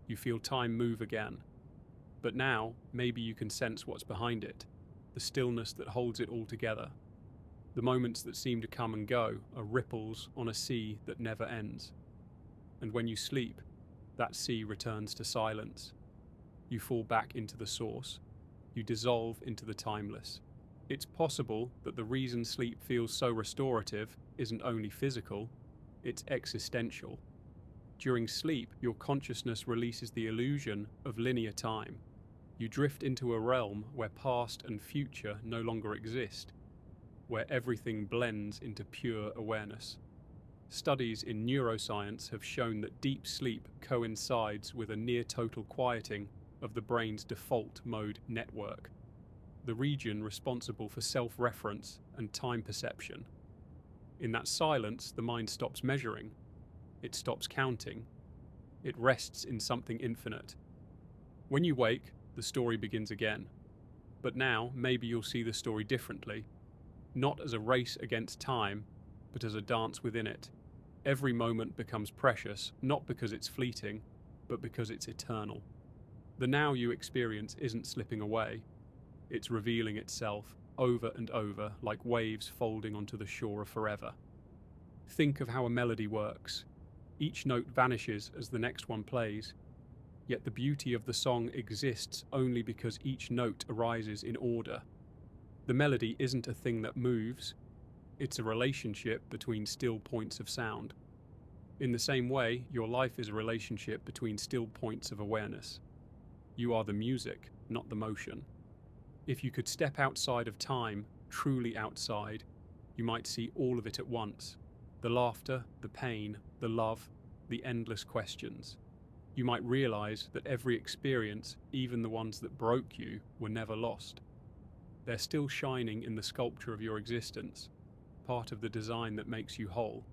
You feel time move again. But now, maybe you can sense what's behind it, the stillness that holds it all together. The moments that seem to come and go are ripples on a sea that never ends. And when you sleep, that sea returns to silence. You fall back into the source. You dissolve into the timeless. It's possible that the reason sleep feels so restorative isn't only physical, it's existential. During sleep, your consciousness releases the illusion of linear time. You drift into a realm where past and future no longer exist, where everything blends into pure awareness. Studies in neuroscience have shown that deep sleep coincides with a near-total quieting of the brain's default mode network, the region responsible for self-reference and time perception. In that silence, the mind stops measuring, it stops counting, it rests in something infinite. When you wake, the story begins again. But now, maybe you'll see the story differently, not as a race against time, but as a dance within it. Every moment becomes precious, not because it's fleeting, but because it's eternal. The now you experience isn't slipping away. It's revealing itself over and over like waves folding onto the shore of forever. Think of how a melody works. Each note vanishes as the next one plays, yet the beauty of the song exists only because each note arises in order. The melody isn't a thing that moves, it's a relationship between still points of sound. In the same way, your life is a relationship between still points of awareness. You are the music, not the motion. If you could step outside of time, truly outside, you might see all of it at once. The laughter, the pain, the love, the endless questions. You might realize that every experience, even the ones that broke you, were never lost. They're still shining in the sculpture of your existence, part of the design that makes you whole.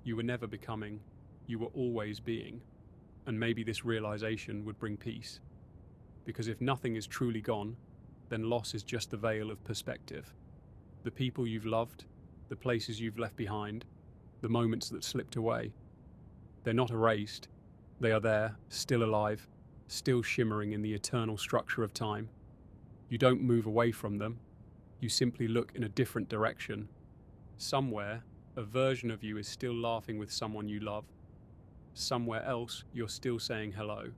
You were never becoming, you were always being. And maybe this realization would bring peace. Because if nothing is truly gone, then loss is just the veil of perspective. The people you've loved, the places you've left behind, the moments that slipped away. They're not erased. They are there, still alive, still shimmering in the eternal structure of time. You don't move away from them. You simply look in a different direction. Somewhere, a version of you is still laughing with someone you love. Somewhere else, you're still saying hello,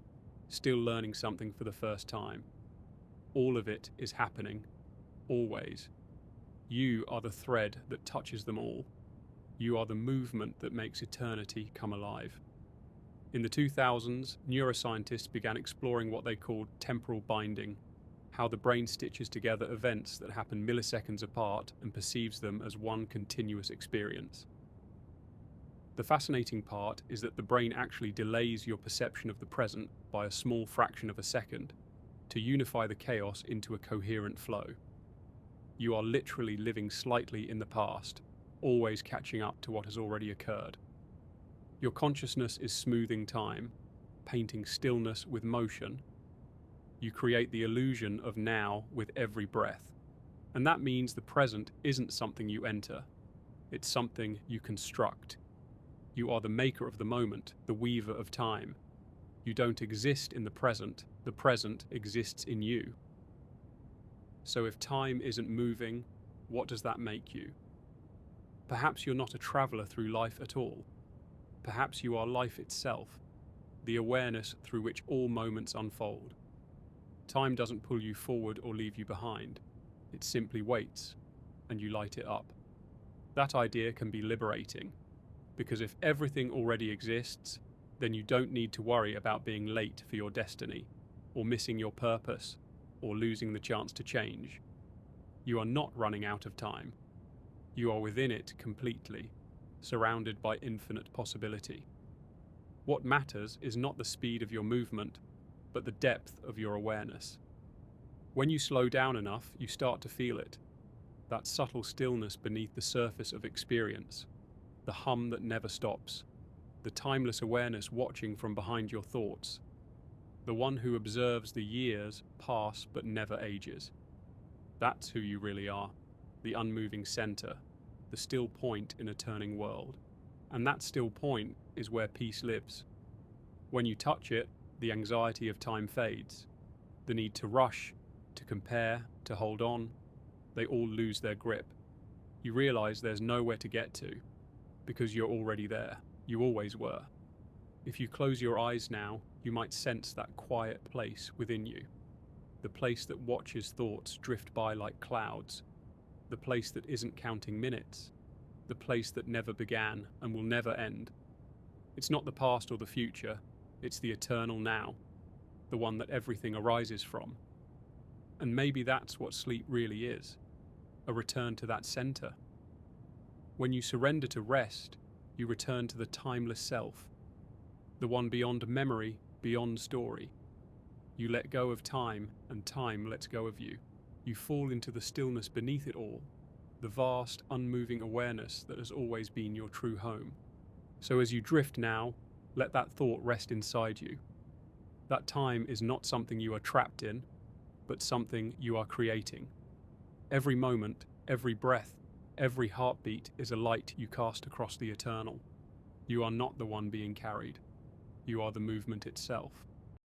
still learning something for the first time. All of it is happening, always. You are the thread that touches them all. You are the movement that makes eternity come alive. In the 2000s, neuroscientists began exploring what they called temporal binding, how the brain stitches together events that happen milliseconds apart and perceives them as one continuous experience. The fascinating part is that the brain actually delays your perception of the present by a small fraction of a second to unify the chaos into a coherent flow. You are literally living slightly in the past, always catching up to what has already occurred. Your consciousness is smoothing time, painting stillness with motion. You create the illusion of now with every breath. And that means the present isn't something you enter. It's something you construct. You are the maker of the moment, the weaver of time. You don't exist in the present exists in you. So if time isn't moving, what does that make you? Perhaps you're not a traveller through life at all. Perhaps you are life itself, the awareness through which all moments unfold. Time doesn't pull you forward or leave you behind. It simply waits, and you light it up. That idea can be liberating, because if everything already exists, then you don't need to worry about being late for your destiny, or missing your purpose, or losing the chance to change. You are not running out of time. You are within it completely, surrounded by infinite possibility. What matters is not the speed of your movement, but the depth of your awareness. When you slow down enough, you start to feel it, that subtle stillness beneath the surface of experience, the hum that never stops, the timeless awareness watching from behind your thoughts, the one who observes the years pass but never ages. That's who you really are, the unmoving center, the still point in a turning world. And that still point is where peace lives. When you touch it, the anxiety of time fades. The need to rush, to compare, to hold on, they all lose their grip. You realize there's nowhere to get to, because you're already there. You always were. If you close your eyes now, you might sense that quiet place within you, the place that watches thoughts drift by like clouds, the place that isn't counting minutes, the place that never began and will never end. It's not the past or the future, it's the eternal now, the one that everything arises from. And maybe that's what sleep really is, a return to that center. When you surrender to rest, you return to the timeless self, the one beyond memory, beyond story. You let go of time, and time lets go of you. You fall into the stillness beneath it all, the vast, unmoving awareness that has always been your true home. So as you drift now, let that thought rest inside you. That time is not something you are trapped in, but something you are creating. Every moment, every breath, every heartbeat is a light you cast across the eternal. You are not the one being carried. You are the movement itself.